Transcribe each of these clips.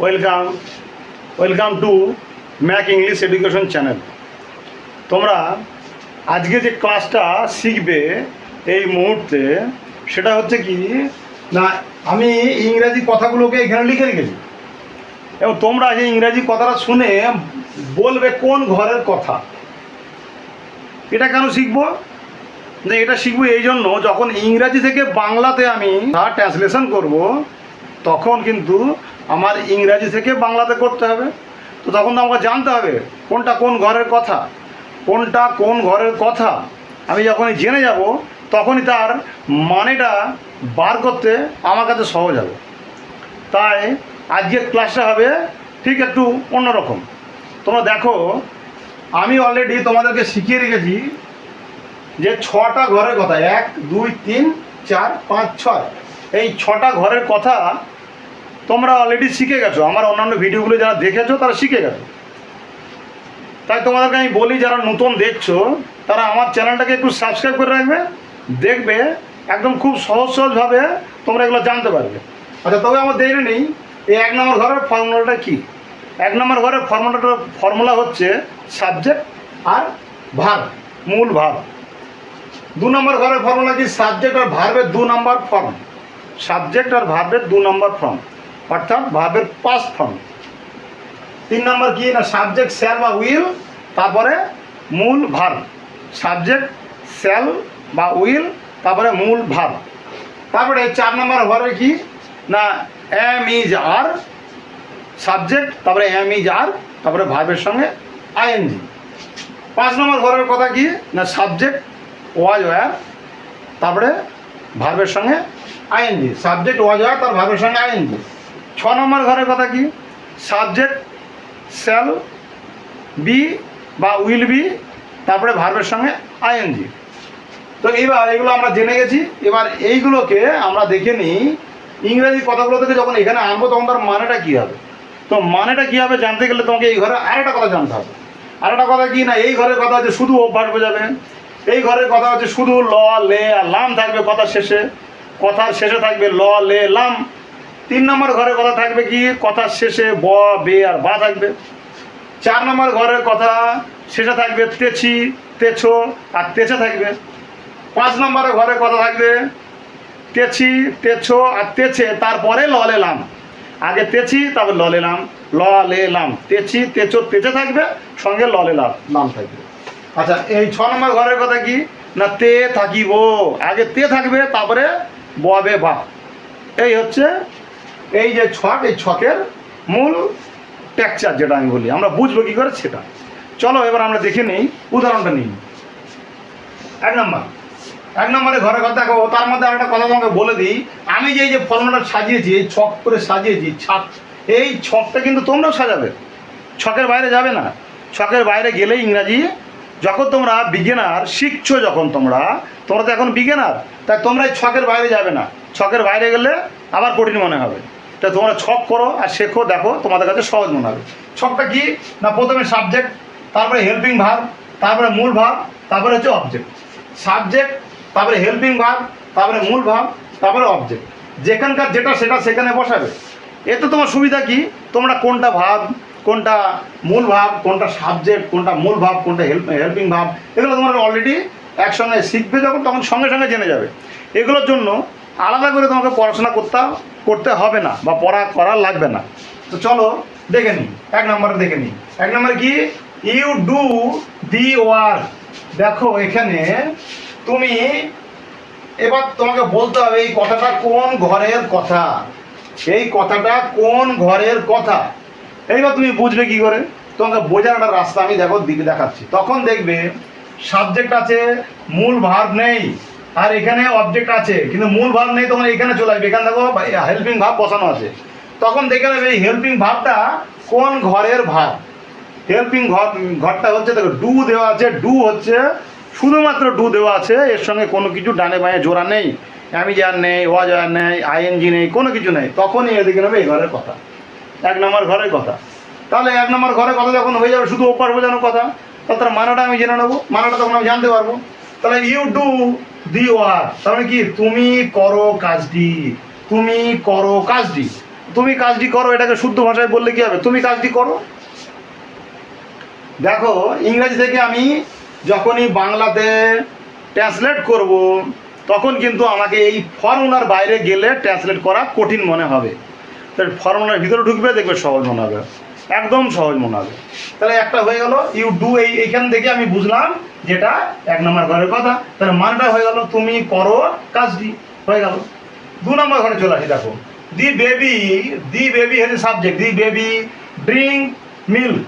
Welcome welcome to Mac English education channel. তোমরা আজকে যে ক্লাসটা শিখবে এই মুহূর্তে সেটা হচ্ছে কি না, আমি ইংরাজি কথাগুলোকে এখানে লিখে রেখেছি এবং তোমরা সেই ইংরাজি কথাটা শুনে বলবে কোন ঘরের কথা। এটা কেন শিখবো না, এটা শিখবো এই জন্য যখন ইংরাজি থেকে বাংলাতে আমি ট্রান্সলেশন করব তখন কিন্তু আমার ইংরাজি থেকে বাংলাতে করতে হবে। তো তখন তো আমাকে জানতে হবে কোনটা কোন ঘরের কথা, কোনটা কোন ঘরের কথা। আমি যখনই জেনে যাব তখনই তার মানেটা বার করতে আমার কাছে সহজ হবে। তাই আজকের ক্লাসটা হবে ঠিক একটু অন্যরকম। তোমরা দেখো, আমি অলরেডি তোমাদেরকে শিখিয়ে রেখেছি যে 6টা ঘরের কথা, 1 2 3 4 5 6, এই 6টা ঘরের কথা তোমরা অলরেডি শিখে গেছো। আমার অন্যান্য ভিডিওগুলো যারা দেখেছো তারা শিখে গেছো। তাই তোমাদেরকে আমি বলি, যারা নতুন দেখছো তারা আমার চ্যানেলটাকে একটু সাবস্ক্রাইব করে রাখবে, দেখবে একদম খুব সহজভাবে তোমরা এগুলো জানতে পারবে। আচ্ছা, তবে আমার দেখে নেই এই 1 নম্বর ঘরের ফর্মুলাটা কি। 1 নম্বর ঘরের ফর্মুলা হচ্ছে সাবজেক্ট আর ভার্ব, মূল ভার্ব। 2 নম্বর ঘরের ফর্মুলা কি, সাবজেক্ট আর ভার্বের 2 নম্বর ফর্ম, সাবজেক্ট আর ভার্বের 2 নম্বর ফর্ম, অর্থাৎ ভার্বের পাস্ট ফর্ম। 3 নম্বর কি না, সাবজেক্ট শ্যাল বা উইল, তারপরে মূল ভার্ব। সাবজেক্ট শ্যাল বা উইল, তারপরে মূল ভার্ব। তারপরে 4 নম্বর ঘরে কি না, এম ইজ আর, সাবজেক্ট, তারপরে এম ইজ আর, তারপরে ভার্বের সঙ্গে আইএনজি। 5 নম্বর ঘরের কথা কি না, সাবজেক্ট ওয়াজ ওয়ার, তারপরে ভার্বের সঙ্গে আইএনজি, সাবজেক্ট ওয়াজ ওয়ার তার ভার্বের সঙ্গে আইএনজি। 6 নম্বর ঘরের কথা কি, সাবজেক্ট শ্যাল বি বা উইল বি, তারপরে ভার্বের সঙ্গে আইএনজি। তো এবার এগুলো আমরা জেনে গেছি। এবার এইগুলোকে আমরা দেখে নিই ইংরেজি কথাগুলো থেকে যখন এখানে আনবো তখন তার মানেটা কী হবে। তো মানেটা কী হবে জানতে গেলে তোমাকে এই ঘরে আরেকটা কথা জানতে হবে। আরেকটা কথা কি না, এই ঘরের কথা হচ্ছে শুধু অভ্যাস বোঝাবে। এই ঘরের কথা হচ্ছে শুধু ল লে আর লাম থাকবে কথার শেষে, কথার শেষে থাকবে ল লে লাম। 3 নম্বর ঘরের কথা থাকবে কি, কথার শেষে ব বে আর বা থাকবে। 4 নম্বর ঘরের কথা শেষে থাকবে তেছি তেছো আর তেছে থাকবে। 5 নম্বরের ঘরের কথা থাকবে তেছি তেছো আর তেছে, তারপরে ল লে লাম। আগে তেছি তারপর ল লে লাম, ল লে লাম, তেছি তেছো তেছে থাকবে, সঙ্গে ল লে লাম থাকবে। আচ্ছা, এই 6 নম্বর ঘরের কথা কি না, তে থাকিব, আগে তে থাকবে তারপরে ববে বা। এই হচ্ছে এই যে ছক, এই ছকের মূল টেক্সচার যেটা আমি বলি, আমরা বুঝবো কী করে সেটা। চলো এবার আমরা দেখে নিই, উদাহরণটা নিই। 1 নম্বরের ঘরের কথা দেখো, তার মধ্যে আরেকটা কথা তোমাকে বলে দিই। আমি যে এই যে ফর্মুলাটা সাজিয়েছি, এই ছক করে সাজিয়েছি, এই ছকটা কিন্তু তোমরাও সাজাবে, ছকের বাইরে যাবে না। ছকের বাইরে গেলে ইংরাজি, যখন তোমরা বিগিনার শিখছো, যখন তোমরা তো এখন বিগিনার, তাই তোমরা এই ছকের বাইরে যাবে না। ছকের বাইরে গেলে আবার কঠিন মনে হবে। তাই তোমরা ছক করো আর শেখো, দেখো তোমাদের কাছে সহজ মনে হবে। ছকটা কি না, প্রথমে সাবজেক্ট, তারপরে হেল্পিং ভার্ব, তারপরে মূল ভার্ব, তারপরে হচ্ছে অবজেক্ট। সাবজেক্ট, তারপরে হেল্পিং ভার্ব, তারপরে মূল ভার্ব, তারপরে অবজেক্ট। যেখানকার যেটা সেটা সেখানে বসাবে। এতে তোমার সুবিধা কি, তোমরা কোনটা ভার্ব, কোনটা মূল ভার্ব, কোনটা সাবজেক্ট, কোনটা মূল ভার্ব, কোনটা হেল্পিং ভার্ব, এগুলো তোমরা অলরেডি একসঙ্গে শিখবে যখন, তখন সঙ্গে সঙ্গে জেনে যাবে। এগুলোর জন্য আলাদা করে তোমাকে পড়াশোনা করতে হবে না বা করা লাগবে না। তো চলো দেখে নিই, 1 নম্বরে দেখে নিই। 1 নম্বরে কি, ইউ ডু দি ওয়ার্ক। দেখো এখানে তুমি এবার তোমাকে বলতে হবে এই কথাটা কোন ঘরের কথা, এই কথাটা কোন ঘরের কথা। এইবার তুমি বুঝবে কি করে, তোমাকে বোঝার একটা রাস্তা আমি দেখাচ্ছি। তখন দেখবে সাবজেক্ট আছে, মূল ভার্ব নেই, আর এখানে অবজেক্ট আছে কিন্তু মূল ভার্ব নেই, তখন এখানে চলে আসবে। এখানে দেখো হেল্পিং ভার্ব বসানো আছে, তখন দেখে নেবে এই হেল্পিং ভার্বটা কোন ঘরের ভার্ব। হেল্পিং ঘরটা হচ্ছে, দেখো ডু দেওয়া আছে, ডু হচ্ছে শুধুমাত্র ডু দেওয়া আছে, এর সঙ্গে কোনো কিছু ডানে বাঁয়ে জোড়া নেই, অ্যামিজার নেই, ওয়াজ আর নেই, আইএনজি নেই, কোনো কিছু নেই, তখনই এদিকে নেবে এই ঘরের কথা, 1 নম্বর ঘরের কথা। তাহলে 1 নম্বর ঘরের কথা যখন হয়ে যাবে শুধু অভ্যাস বোঝানোর কথা, তাহলে তার মানেটা আমি জেনে নেবো, মানেটা তখন আমি জানতে পারবো। তাহলে ইউ ডু দি ওয়ার্ক, তার মানে কি, তুমি করো কাজটি, তুমি করো কাজটি। তুমি কাজটি করো, এটাকে শুদ্ধ ভাষায় বললে কি হবে, তুমি কাজটি করো। দেখো ইংরেজি থেকে আমি যখনই বাংলাতে ট্রান্সলেট করব তখন কিন্তু আমাকে এই ফর্মুলার বাইরে গেলে ট্রান্সলেট করা কঠিন মনে হবে। তাহলে ফর্মুলার ভিতরে ঢুকবে, দেখবে সহজ মনে হবে, একদম সহজ মনে হবে। তাহলে একটা হয়ে গেল ইউ ডু, এইখান থেকে আমি বুঝলাম যেটা 1 নম্বর ঘরের কথা। তাহলে মানটা হয়ে গেল তুমি করো কাজটি, হয়ে গেল। 2 নম্বর ঘরে চলে আসি। দেখো দি বেবি হচ্ছে সাবজেক্ট, দি বেবি ড্রিঙ্ক মিল্ক,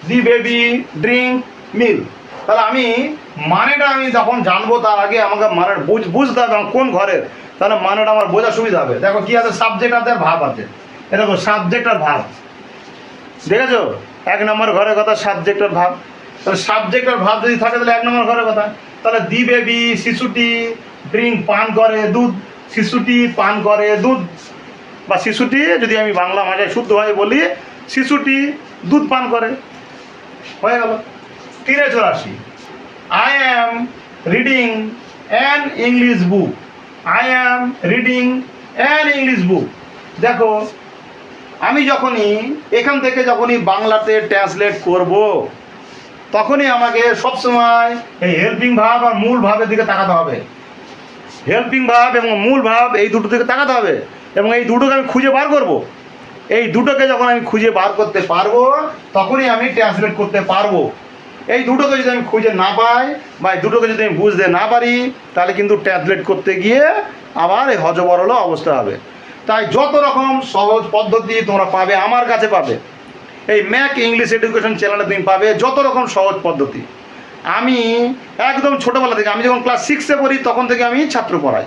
দি বেবি ড্রিঙ্ক মিল্ক। তাহলে আমি মানেটা আমি যখন জানবো তার আগে আমাকে মানে বুঝতে হবে কোন ঘরের, তাহলে মানেটা আমার বোঝা সুবিধা হবে। দেখো কি আছে, সাবজেক্ট আছে আর ভাব আছে। এ দেখো সাবজেক্ট আর ভাব, দেখেছো 1 নম্বর ঘরের কথা সাবজেক্ট আর ভাব। তাহলে সাবজেক্ট আর ভাব যদি থাকে তাহলে 1 নম্বর ঘরের কথা। তাহলে দি বেবি শিশুটি ড্রিঙ্ক পান করে দুধ, শিশুটি পান করে দুধ, বা শিশুটি যদি আমি বাংলা ভাষায় শুদ্ধভাবে বলি শিশুটি দুধ পান করে, হয়ে গেল। 3-এ চলে আসি। I am reading an English book, I am reading an English বুক। দেখো আমি যখনই এখান থেকে যখনই বাংলাতে ট্রান্সলেট করব তখনই আমাকে সবসময় এই হেল্পিং ভাব আর মূল ভাবের দিকে তাকাতে হবে। হেল্পিং ভাব এবং মূল ভাব এই দুটো দিকে তাকাতে হবে, এবং এই দুটোকে আমি খুঁজে বার করব। এই দুটোকে যখন আমি খুঁজে বার করতে পারবো তখনই আমি ট্রান্সলেট করতে পারবো। এই দুটোকে যদি আমি খুঁজে না পাই বা এই দুটোকে যদি আমি বুঝতে না পারি তাহলে কিন্তু ট্রান্সলেট করতে গিয়ে আবার এই হজবরল অবস্থা হবে। তাই যত রকম সহজ পদ্ধতি তোমরা পাবে আমার কাছে পাবে, এই ম্যাক ইংলিশ এডুকেশন চ্যানেলে তুমি পাবে যত রকম সহজ পদ্ধতি। আমি একদম ছোটোবেলা থেকে, আমি যখন ক্লাস 6-এ পড়ি তখন থেকে আমি ছাত্র পড়াই,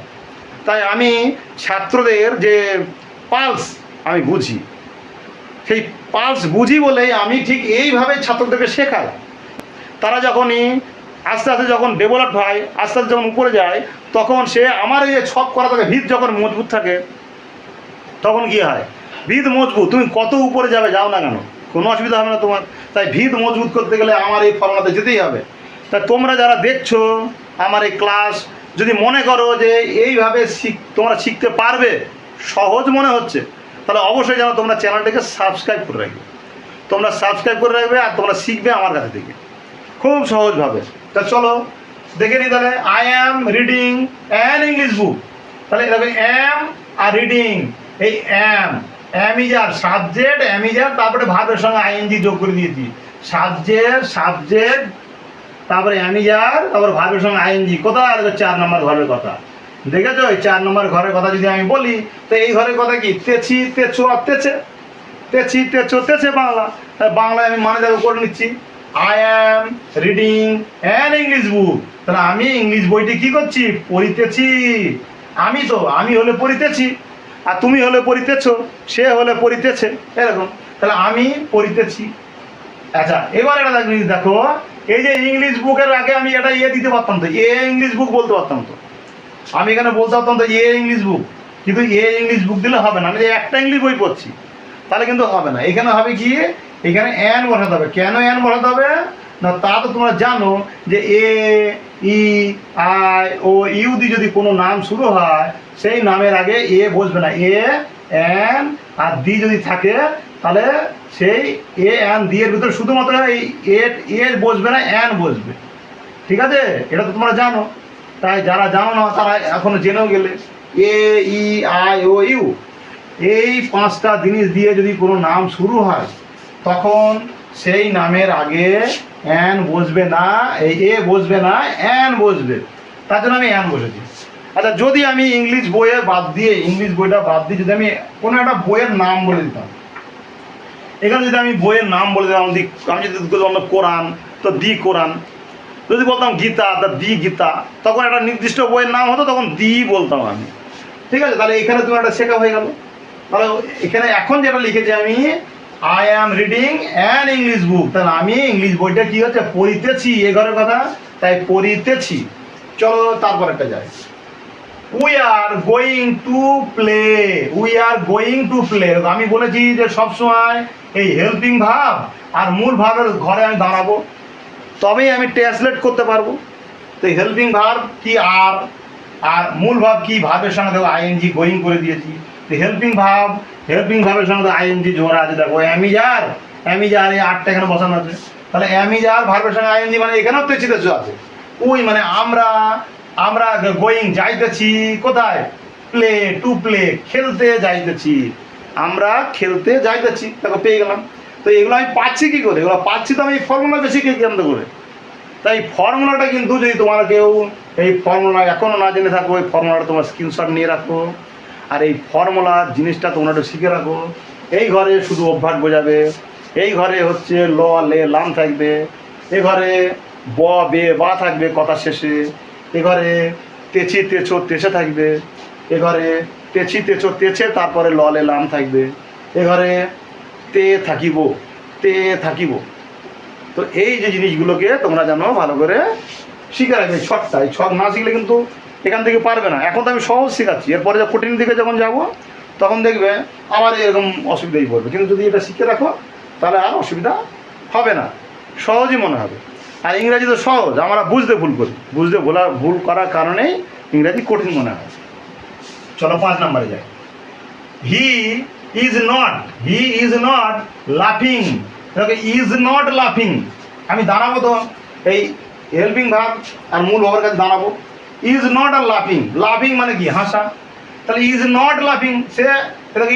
তাই আমি ছাত্রদের যে পালস আমি বুঝি, সেই পালস বুঝি বলেই আমি ঠিক এইভাবে ছাত্রদেরকে শেখাই। তারা যখনই আস্তে আস্তে যখন ডেভেলপ হয়, আস্তে আস্তে যখন উপরে যায়, তখন সে আমার এই যে ছক করা থাকে ভিত যখন মজবুত থাকে তখন কী হয়, ভিত মজবুত, তুমি কত উপরে যাবে যাও না কেন কোনো অসুবিধা হবে না তোমার। তাই ভিত মজবুত করতে গেলে আমার এই ফর্মুলাতে যেতেই হবে। তাই তোমরা যারা দেখছো আমার এই ক্লাস, যদি মনে করো যে এইভাবে তোমরা শিখতে পারবে, সহজ মনে হচ্ছে, তাহলে অবশ্যই যেন তোমরা চ্যানেলটাকে সাবস্ক্রাইব করে রাখবে। তোমরা সাবস্ক্রাইব করে রাখবে আর তোমরা শিখবে আমার কাছে থেকে খুব সহজভাবে। তা চলো দেখে নিই তাহলে। I am reading an English book. তাহলে দেখো অ্যাম আর রিডিং, এই am is are subject, am is are, তারপরে ভার্বের সঙ্গে আইএনজি যোগ করে দিয়েছি। সাবজেক্ট তারপরে অ্যাম ইজ আর, তারপরে ভার্বের সঙ্গে আইএনজি। কোথায় আর 4 নম্বর ঘরের কথা দেখেছো? এই 4 নম্বর ঘরের কথা যদি আমি বলি তো এই ঘরের কথা কি, তেছি তেছো আর তেছে, তেছি তেছো তেছে বাংলা। তাই বাংলায় আমি মানে দেখো করে নিচ্ছি I am reading an English book. তাহলে আমি ইংলিশ বইটি কী করছি, পড়িতেছি। আমি হলে পড়িতেছি, আর তুমি হলে পড়িতেছো, সে হলে পড়িতেছে, এরকম। তাহলে আমি পড়িতেছি। আচ্ছা এবার এটা দেখো, এই যে ইংলিশ বুকের আগে আমি এটা দিতে পারতাম তো, ইংলিশ বুক বলতে পারতাম তো, আমি এখানে বলতে পারতাম তো ইংলিশ বুক, কিন্তু ইংলিশ বুক দিলে হবে না। আমি যে একটা ইংলিশ বই পড়ছি তাহলে কিন্তু হবে না। এখানে হবে কি, এখানে অ্যান বসাতে হবে। কেন অ্যান বসাতে হবে না, তা তো তোমরা জানো যে এ ই আই ও ইউ দিয়ে যদি কোনো নাম শুরু হয় সেই নামের আগে এ বসবে না, এ অ্যান আর দি যদি থাকে তাহলে সেই এ অ্যান দি এর ভিতরে শুধুমাত্র এই এ বসবে না, অ্যান বসবে। ঠিক আছে, এটা তো তোমরা জানো। তাই যারা জানো না তারা এখনো জেনেও গেলে। এ ই আই ও ইউ এই 5টা জিনিস দিয়ে যদি কোনো নাম শুরু হয় তখন সেই নামের আগে অ্যান বসবে না, এই এ বসবে না, অ্যান বসবে। তার জন্য আমি অ্যান বসেছি। আচ্ছা যদি আমি ইংলিশ বইটা বাদ দিয়ে যদি আমি কোনো একটা বইয়ের নাম বলে দিতাম, এখানে যদি আমি বইয়ের নাম বলে দিতাম, আমি যদি বলতাম কোরআন তো দি কোরআন, যদি বলতাম গীতা তা দি গীতা, তখন একটা নির্দিষ্ট বইয়ের নাম হতো, তখন দি বলতাম আমি। ঠিক আছে, তাহলে এখানে তুমি একটা শেখা হয়ে গেল। তাহলে এখানে এখন যেটা লিখেছি আমি I am reading an English book, তাহলে আমি ইংলিশ বইটা কী হচ্ছে, পড়িতেছি, এ ঘরের কথা, তাই পড়িতেছি। চলো তারপর একটা যাই। We are going to play, we are going to play. আমি বলেছি যে সবসময় এই হেল্পিং ভাব আর মূল ভাবের ঘরে আমি দাঁড়াবো, তবেই আমি ট্রান্সলেট করতে পারবো। তো হেল্পিং ভাব কি আর মূল ভাব কি, ভাবের সঙ্গে দেখো আইএনজি গোয়িং করে দিয়েছি। হেল্পিং ভাবের সঙ্গে আইএনজি জোড়া আছে। দেখো অ্যামিজার এই আটটা এখানে বসানো আছে। তাহলে অ্যামিজার ভার্বের সঙ্গে আইএনজি মানে এখানেও তেছি তেছো আছে। ওই মানে আমরা গোয়িং যাইতেছি কোথায়, প্লে টু প্লে, খেলতে যাইতেছি, আমরা খেলতে যাইতেছি। দেখো পেয়ে গেলাম। তো এগুলো আমি পাচ্ছি কী করে? এগুলো পাচ্ছি তো আমি এই ফর্মুলা বেশি কেন্দ্র করে। তাই ফর্মুলাটা কিন্তু যদি তোমার কেউ এই ফর্মুলা এখনও না জেনে থাকো, এই ফর্মুলাটা তোমার স্ক্রিনশট নিয়ে রাখো। আর এই ফর্মুলার জিনিসটা তোমরা একটু শিখে রাখো। এই ঘরে শুধু অভ্যাস বোঝাবে, এই ঘরে হচ্ছে ল লে লাম থাকবে, এ ঘরে ব বে বা থাকবে কথা শেষে, এ ঘরে তেছি তেছো তেছে থাকবে, এ ঘরে তেছি তেছো তেছে তারপরে ল লে লাম থাকবে, এ ঘরে তে থাকিব। তো এই যে জিনিসগুলোকে তোমরা জানো ভালো করে শিখে রাখবে। ছকটা এই ছক না শিখলে কিন্তু এখান থেকে পারবে না। এখন তো আমি সহজ শেখাচ্ছি, এরপরে যা কঠিন দিকে যখন যাব তখন দেখবে আবার এরকম অসুবিধাই পড়বে। কিন্তু যদি এটা শিখে রাখো তাহলে আর অসুবিধা হবে না, সহজই মনে হবে। আর ইংরাজি তো সহজ, আমরা বুঝতে ভুল করি, ভুল করার কারণেই ইংরাজি কঠিন মনে হয়। চলো 5 নম্বরে যাই। হি ইজ নট লাফিং। ইজ নট লাফিং আমি দাঁড়াবো তো এই হেল্পিং ভার্ব আর মূল ভাবের কাছে দাঁড়াবো। ইজ নট আর লাফিং মানে কি? হাসা। তাহলে ইজ নট লাফিং,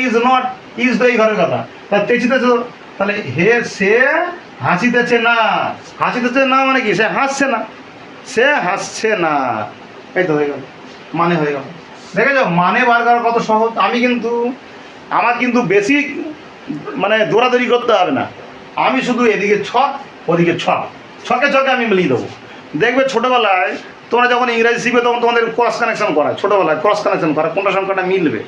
ইজ নট, ইজ তো এই ঘরের কথা। তাহলে তেছিতেছ, তাহলে সে হাসিতেছে না মানে কি? সে হাসছে না। এই তো হয়ে গেল, মানে হয়ে গেল। দেখেছো মানে বার করা কত সহজ। আমার কিন্তু বেশি মানে দৌড়াদৌড়ি করতে হবে না। আমি শুধু এদিকে ছক ওদিকে ছকে আমি মিলিয়ে দেবো। দেখবে ছোটোবেলায় তোমরা যখন ইংরাজি শিখবে তখন তোমাদের ক্রস কানেকশন করা, ছোটোবেলায় ক্রস কানেকশন করা, কোনটার সঙ্গে কোনটা মিলবে।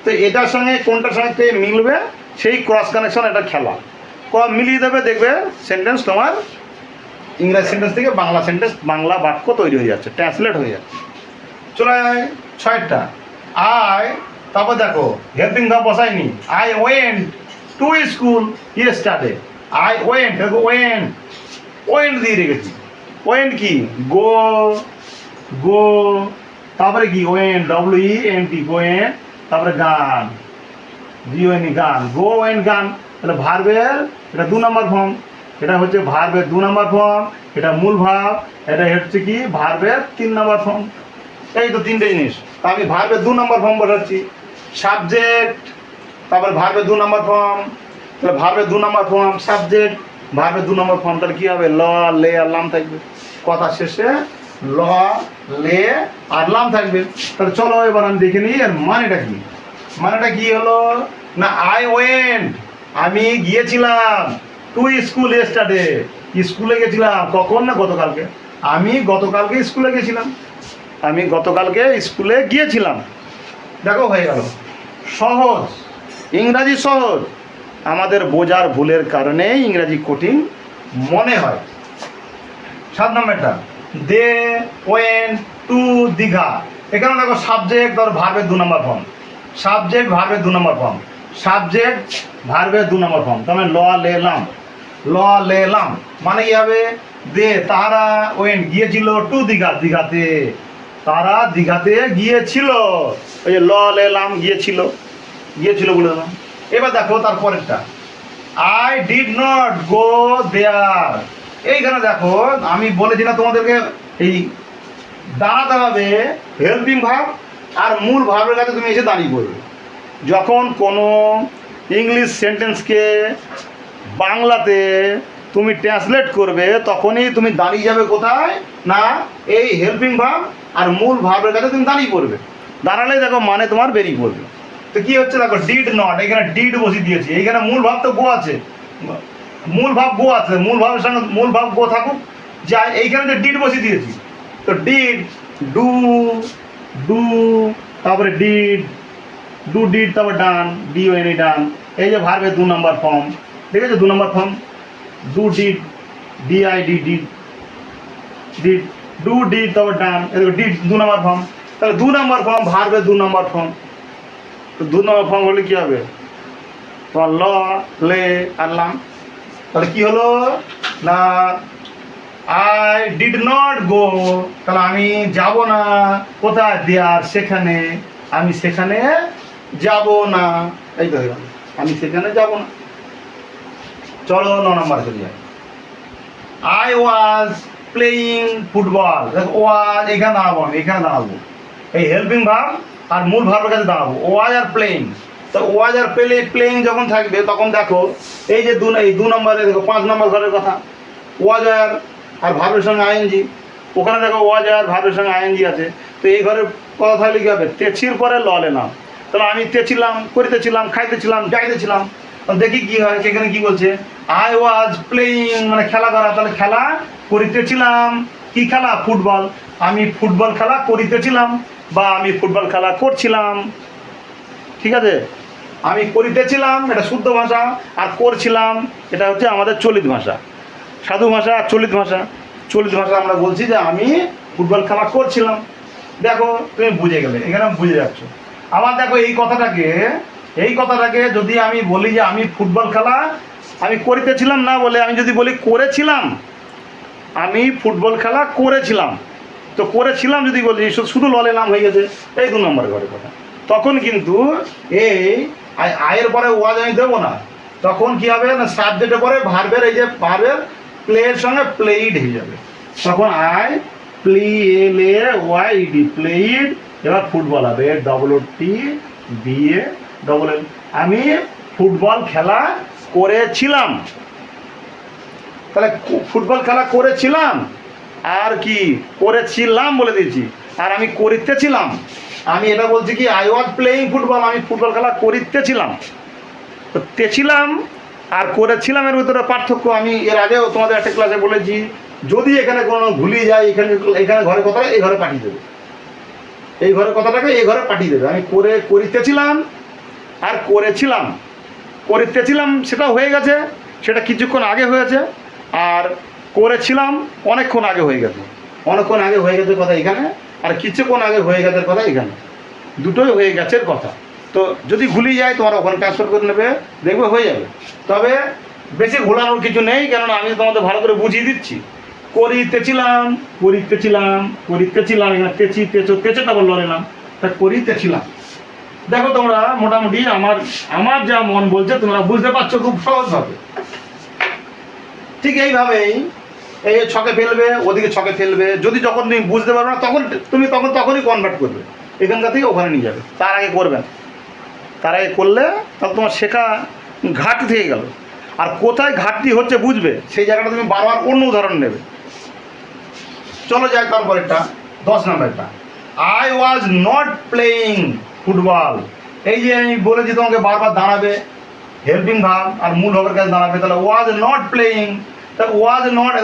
তো এটার সঙ্গে কোনটার সঙ্গে মিলবে সেই ক্রস কানেকশন, এটা খেলা মিলিয়ে দেবে। দেখবে সেন্টেন্স তোমার ইংরাজি সেন্টেন্স থেকে বাংলা সেন্টেন্স, বাংলা বাক্য তৈরি হয়ে যাচ্ছে, ট্রান্সলেট হয়ে যাচ্ছে। চলে যায় 6টা। তারপর দেখো হেল্পিং ভার্ব বসাইনি। I went to school yesterday. I went, দেখো ওয়েন্ট দিয়ে রেখেছি। ওয়েন্ট কি? গো, তারপরে কি? ওয়েন্ট, WENT, গোয়েন্ট, তারপরে গান, GON, গান, গো ওয়েন্ট গান। তাহলে ভার্বের এটা 2 নম্বর ফর্ম, এটা হচ্ছে ভার্বের 2 নম্বর ফর্ম, এটা মূল ভার্ব, এটা হচ্ছে কি ভার্বের 3 নম্বর ফর্ম। এই তো 3টে জিনিস। তা আমি ভার্বের 2 নম্বর ফর্ম বসাচ্ছি। সাবজেক্ট, তারপরে ভার্বের 2 নম্বর ফর্ম, তাহলে ভার্বের 2 নম্বর ফর্ম, সাবজেক্ট, ভার্বের 2 নম্বর ফর্ম। তাহলে কী হবে? ল লে আর লাম থাকবে, কথা শেষে ল লে আর লাম থাকবে। তাহলে চলো এবার আমি দেখে নিই এর মানেটা কি হলো না, আই ওয়েন্ট আমি গিয়েছিলাম, টু স্কুল ইয়েস্টারডে স্কুলে গেছিলাম। কখন? না গতকালকে। আমি গতকালকে স্কুলে গিয়েছিলাম। দেখো হয়ে গেল। সহজ, ইংরাজি সহজ, আমাদের বোঝার ভুলের কারণে ইংরাজি কঠিন মনে হয়। 7 নম্বরটা, দে ওয়েন্ট টু দীঘা। এখানে দেখো সাবজেক্ট ধর ভার্বের 2 নম্বর ফর্ম, সাবজেক্ট ভার্বের 2 নম্বর ফর্ম, সাবজেক্ট ভার্বের 2 নম্বর ফর্ম। তার মানে ল লে লাম মানে কি হবে? দে তারা ওয়েন্ট গিয়েছিল টু দীঘাতে, তারা দীঘাতে গিয়েছিল। ওই যে ল লে লাম গিয়েছিল বলে দিলাম। এবার দেখো তারপরেরটা, আই ডিড নট গো দেয়ার। এইখানে দেখো আমি বলেছি না তোমাদেরকে এই দাঁড়াতে হবে হেল্পিং ভার্ব আর মূল ভার্বের কাছে তুমি এসে দাঁড়িয়ে পড়বে। যখন কোনো ইংলিশ সেন্টেন্সকে বাংলাতে তুমি ট্রান্সলেট করবে তখনই তুমি দাঁড়িয়ে যাবে কোথায়? না এই হেল্পিং ভার্ব আর মূল ভার্বের কাছে তুমি দাঁড়িয়ে পড়বে। দাঁড়ালেই দেখো মানে তোমার বেরিয়ে পড়বে। তো কী হচ্ছে দেখো, ডিড নট, এখানে ডিড বসিয়ে দিয়েছি। এইখানে মূল ভাব তো গো আছে, মূল ভাবের সঙ্গে মূল ভাব গো থাকুক যাই, এইখানে যে ডিড বসিয়ে দিয়েছি। তো ডিড, ডু, তারপরে ডিড, তারপর ডান, DON ডান। এই যে ভার্বের 2 নম্বর ফর্ম, ঠিক আছে? 2 নম্বর ফর্ম, ডিড, তারপর ডান, ডিড 2 নম্বর ফর্ম। তাহলে 2 নম্বর ফর্ম ভার্বের 2 নম্বর ফর্ম। তো 2 নম্বর ফর্ম হলে কী হবে? তোমার ল লে আনলাম। তাহলে কি হলো না, আই ডিড নট গো, তাহলে আমি যাব না কোথায়? দেয়ার, সেখানে, আমি সেখানে যাব না, এই তো হয়ে গেল, আমি সেখানে যাব না। চলো 9 নম্বর চলে যাই। I was playing football. দেখো ওয়াজ এখানে দাঁড়াবো, আমি এখানে দাঁড়াবো, এই হেল্পিং ভার্ব আর মূল ভার্বের কাছে দাঁড়াবো। ওয়াজ আর প্লেয়িং, তো ওয়াজ আর প্লেয়িং যখন থাকবে তখন দেখো এই যে এই 2 নম্বরে দেখো 5 নম্বর ঘরের কথা, ওয়াজ আর ভার্বের সঙ্গে আইএনজি। ওখানে দেখো ওয়াজ আর ভার্বের সঙ্গে আইএনজি আছে। তো এই ঘরের কথা থাকলে কী হবে, তেছির পরে ললে নাম। তাহলে আমি তেছিলাম, করিতেছিলাম, খাইতেছিলাম, যাইতেছিলাম। দেখি কি হয়, সেখানে কি বলছে, আই ওয়াজ প্লেয়িং মানে খেলা করা, তাহলে খেলা করিতেছিলাম। কি খেলা? ফুটবল। আমি ফুটবল খেলা করিতেছিলাম বা আমি ফুটবল খেলা করছিলাম। ঠিক আছে, আমি করিতেছিলাম এটা শুদ্ধ ভাষা, আর করছিলাম এটা হচ্ছে আমাদের চলিত ভাষা, সাধু ভাষা আর চলিত ভাষা। চলিত ভাষা আমরা বলছি যে আমি ফুটবল খেলা করছিলাম। দেখো তুমি বুঝে গেলে, এখানে বুঝে যাচ্ছ। আবার দেখো এই কথাটাকে যদি আমি বলি যে আমি ফুটবল খেলা আমি করিতেছিলাম না বলে আমি যদি বলি করেছিলাম, আমি ফুটবল খেলা করেছিলাম, তো করেছিলাম যদি বলি শুধু ললে নাম হয়ে গেছে। এই 2 নম্বর ঘরের কথা। তখন কিন্তু এই আয়ের পরে ওয়াজ আমি দেবো না, তখন কি হবে না, সাবজেক্টের পরে ভার্বের এই যে ভার্বের প্লেয়ের সঙ্গে প্লেইড হয়ে যাবে। তখন আই প্লেইড, প্লেইড। এবার ফুটবল হবে WOTBALL। আমি ফুটবল খেলা করেছিলাম, তাহলে ফুটবল খেলা করেছিলাম আর কি করেছিলাম বলে দিয়েছি। আর আমি করিতেছিলাম, আমি এটা বলছি কি আই ওয়াজ প্লেয়িং ফুটবল, আমি ফুটবল খেলা করিতেছিলাম। তো তেছিলাম আর করেছিলাম এর ভিতরে পার্থক্য আমি এর আগেও তোমাদের একটা ক্লাসে বলেছি। যদি এখানে কোনো ভুলিয়ে যায়, এখানে ঘরের কথা এই ঘরে পাঠিয়ে দেবে, এই ঘরের কথাটাকে এই ঘরে পাঠিয়ে দেবে। আমি করিতেছিলাম আর করিতেছিলাম সেটা হয়ে গেছে, সেটা কিছুক্ষণ আগে হয়েছে। আর করেছিলাম অনেকক্ষণ আগে হয়ে গেছে, অনেকক্ষণ আগে হয়ে গেছে কথা এখানে, আর কিছুক্ষণ আগে হয়ে গেছে কথা এখানে, দুটোই হয়ে গেছে কথা। তো যদি ভুলিয়ে যায় তোমরা ওখানে ট্রান্সফার করে নেবে, দেখবে হয়ে যাবে। তবে বেশি ভোলানোর কিছু নেই, কেননা আমি তোমাদের ভালো করে বুঝিয়ে দিচ্ছি। করিতেছিলাম, এখানে তেছোটা বললো নিলাম, তা করিতেছিলাম। দেখো তোমরা মোটামুটি আমার যা মন বলছে তোমরা বুঝতে পারছো খুব সহজভাবে। ঠিক এইভাবেই এই ছকে ফেলবে, ওদিকে ছকে ফেলবে। যখন তুমি বুঝতে পারবে না তখনই কনভার্ট করবে, এখানকার থেকে ওখানে নিয়ে যাবে। তার আগে করবে না, তার আগে করলে তাহলে তোমার শেখা ঘাটতি থেকে গেল। আর কোথায় ঘাটতি হচ্ছে বুঝবে, সেই জায়গাটা তুমি বারবার অন্য উদাহরণ নেবে। চলো যাই তারপরেরটা, 10 নম্বরটা। I was not playing football. এই যে আমি বলেছি তোমাকে বারবার দাঁড়াবে হেল্পিং ভার্ব আর মূল ভাবের কাছে দাঁড়াবে। তাহলে ওয়াজ নট প্লেয়িং, তাহলে ওয়াজ নট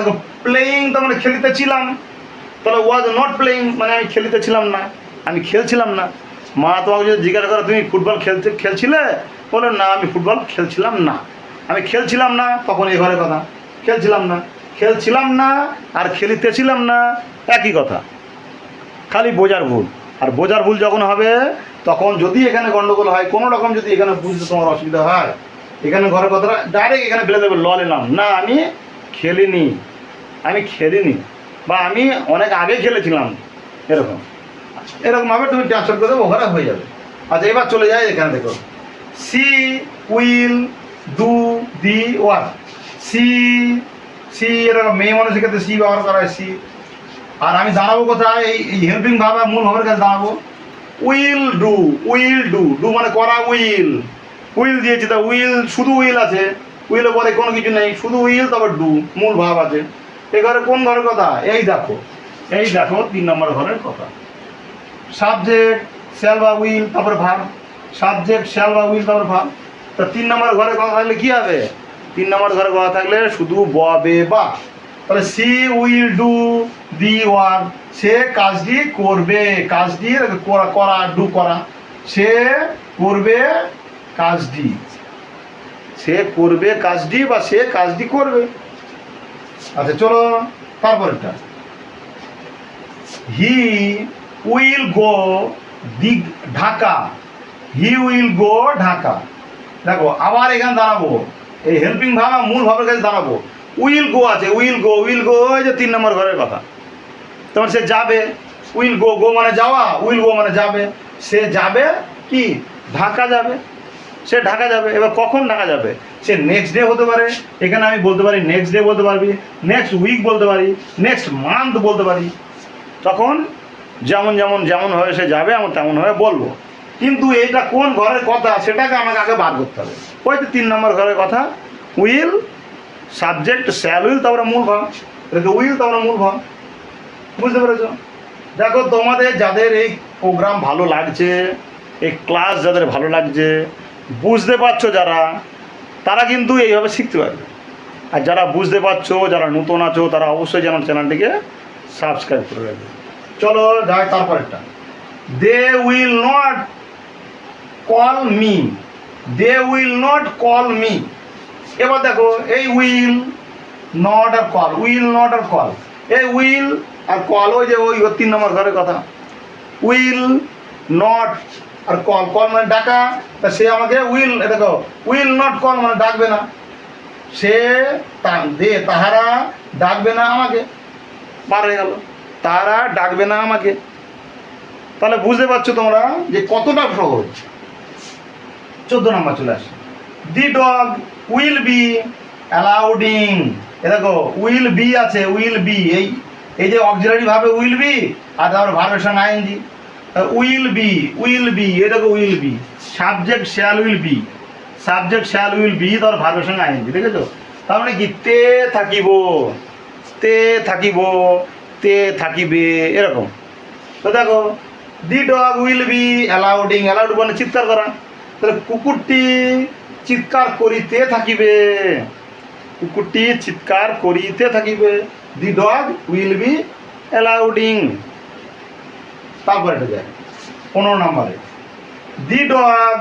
প্লেয়িং তার মানে খেলিতেছিলাম, তাহলে ওয়াজ নট প্লেয়িং মানে আমি খেলিতেছিলাম না, আমি খেলছিলাম না। মা তোমাকে যদি জিজ্ঞাসা করে তুমি ফুটবল খেলছিলে, বলে না আমি ফুটবল খেলছিলাম না, আমি খেলছিলাম না, তখন এই ঘরের কথা। খেলছিলাম না আর খেলিতেছিলাম না একই কথা, খালি বোঝার ভুল। আর বোঝার ভুল যখন হবে তখন যদি এখানে গন্ডগোল হয়, কোনো রকম যদি এখানে বুঝতে তোমার অসুবিধা হয়, এখানে ঘরের কথাটা ডাইরেক্ট এখানে ফেলে দেবে, ললে নাম না, আমি খেলিনি বা আমি অনেক আগে খেলেছিলাম, এরকমভাবে তুমি ট্রান্সফার করে দেবো, ওখানে হয়ে যাবে। আচ্ছা এবার চলে যায় এখানে, দেখো she will do the work. She এরকম মেয়ে মানুষের ক্ষেত্রে সি ব্যবহার করা হয়, সি। আর আমি দাঁড়াবো কোথায়, এই হেল্পিং ভাব মূল ভাবের কাছে দাঁড়াবো। উইল ডু মানে করা, উইল দিয়েছি, তা শুধু উইল আছে, উইলের পরে কোনো কিছু নেই, শুধু উইল, তারপর ডু মূল ভাব আছে। এই ঘরে কোন ঘরের কথা, এই দেখো 3 নম্বর ঘরের কথা। সাবজেক্ট শ্যাল বা উইল, তারপর ভার্ব, সাবজেক্ট শ্যাল বা উইল, তারপর ভার্ব। তা 3 নম্বর ঘরের কথা থাকলে কি হবে, 3 নম্বর ঘরের কথা থাকলে শুধু ববে বা। তাহলে she will do the work, সে কাজটি করবে, কাজটি করা ডু করা, সে করবে কাজটি বা সে কাজটি করবে। আচ্ছা চলো তারপরেরটা, হি উইল গো ঢাকা, দেখো আবার এখানে দাঁড়াবো, এই হেল্পিং ভাব মূল ভাবের কাছে দাঁড়াবো। উইল গো আছে, উইল গো এই যে 3 নম্বর ঘরের কথা। তখন সে যাবে, উইল গো মানে যাওয়া, উইল গো মানে যাবে, সে যাবে কি ঢাকা যাবে, সে ঢাকা যাবে। এবার কখন ঢাকা যাবে? সে নেক্সট ডে হতে পারে, এখানে আমি বলতে পারি নেক্সট ডে বলতে পারবি, নেক্সট উইক বলতে পারি, নেক্সট মান্থ বলতে পারি। তখন যেমন যেমন যেমন হয়ে সে যাবে আমি তেমন হয়ে বলবো। কিন্তু এইটা কোন ঘরের কথা সেটাকে আমাকে আগে বার করতে হবে। ওই তো 3 নম্বর ঘরের কথা, উইল, সাবজেক্ট শ্যাল উইল, তারপরে মূল ভাব, এটাকে উইল তারপরে মূল ভাব। বুঝতে পেরেছ? দেখো তোমাদের যাদের এই প্রোগ্রাম ভালো লাগছে, এই ক্লাস যাদের ভালো লাগছে, বুঝতে পারছো যারা, তারা কিন্তু এইভাবে শিখতে পারবে। আর যারা বুঝতে পারছো, যারা নতুন আছো, তারা অবশ্যই যেন চ্যানেলটিকে সাবস্ক্রাইব করে রাখবে। চলো যাই তারপরেরটা। They will not call me, they will not call me. এবার দেখো এই উইল নট আর কল, উইল নট আর কল, এই উইল আর কল ওই যে ওই 3 নম্বর ঘরের কথা। উইল নট আর কল, কল মানে ডাকা, তা সে আমাকে উইল, দেখো উইল নট কল মানে ডাকবে না, সে তাহারা ডাকবে না আমাকে। পার হয়ে গেল, তারা ডাকবে না আমাকে। তাহলে বুঝতে পারছো তোমরা যে কতটা সহজ। 14 নম্বর চলে আসে, দি ডগ উইল বি অ্যালাউডিং। এ দেখো উইল বি আছে, উইল বি, এই যে অক্সিলারি ভাবে উইল বি, আর তারপর ভার্বের সঙ্গে ING. Will be, will be, এ দেখো will be, subject shall will be, subject shall will be, তারপর ভার্বের সঙ্গে আইএনজি। দেখেছো? তার মানে কি, তে থাকিব, তে থাকিব, তে থাকিবে, এরকম। তো দেখো the dog will be alouding, aloud মানে চিৎকার করা, তাহলে কুকুরটি চিৎকার করিতে থাকিবে, কুকুরটি চিৎকার করিতে থাকিবে। The dog will be alouding. তারপরে এটা যায় 15 নম্বরে, the dog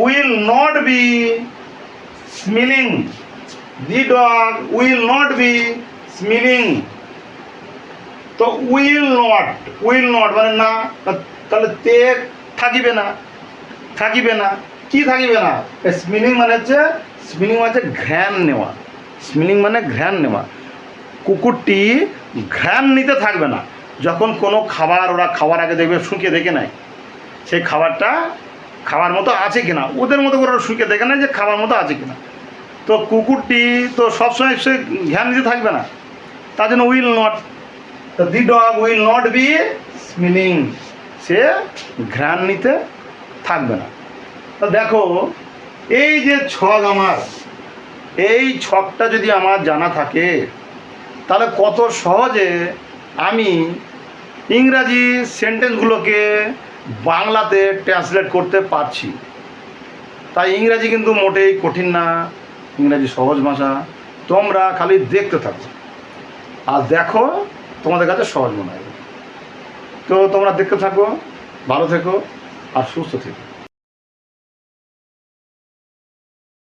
will not be smelling, the dog will not be smelling. তো উইল নট মানে না, তাহলে তে থাকিবে না, থাকিবে না, কি থাকিবে না? স্মেলিং মানে হচ্ছে, স্মেলিং মানে হচ্ছে ঘ্রাণ নেওয়া, স্মেলিং মানে ঘ্রাণ নেওয়া। কুকুরটি ঘ্রাণ নিতে থাকবে না। যখন কোনো খাবার ওরা খাওয়ার আগে দেখবে শুঁকে দেখে নেয় সেই খাবারটা খাওয়ার মতো আছে কিনা, ওদের মতো করে ওরা শুঁকে দেখে নেয় যে খাবার মতো আছে কিনা। তো কুকুরটি তো সবসময় সে ঘ্রাণ নিতে থাকবে না, তার জন্য উইল নট। তো the dog will not be smelling, সে ঘ্রাণ নিতে থাকবে না। তো দেখো এই যে ছক, আমার এই ছকটা যদি আমার জানা থাকে তাহলে কত সহজে আমি ইংরাজি সেন্টেন্সগুলোকে বাংলাতে ট্রান্সলেট করতে পারছি। তাই ইংরাজি কিন্তু মোটেই কঠিন না, ইংরাজি সহজ ভাষা। তোমরা খালি দেখতে থাকো, আর দেখো তোমাদের কাছে সহজ মনে হবে। তো তোমরা দেখতে থাকো, ভালো থেকো আর সুস্থ থেকো।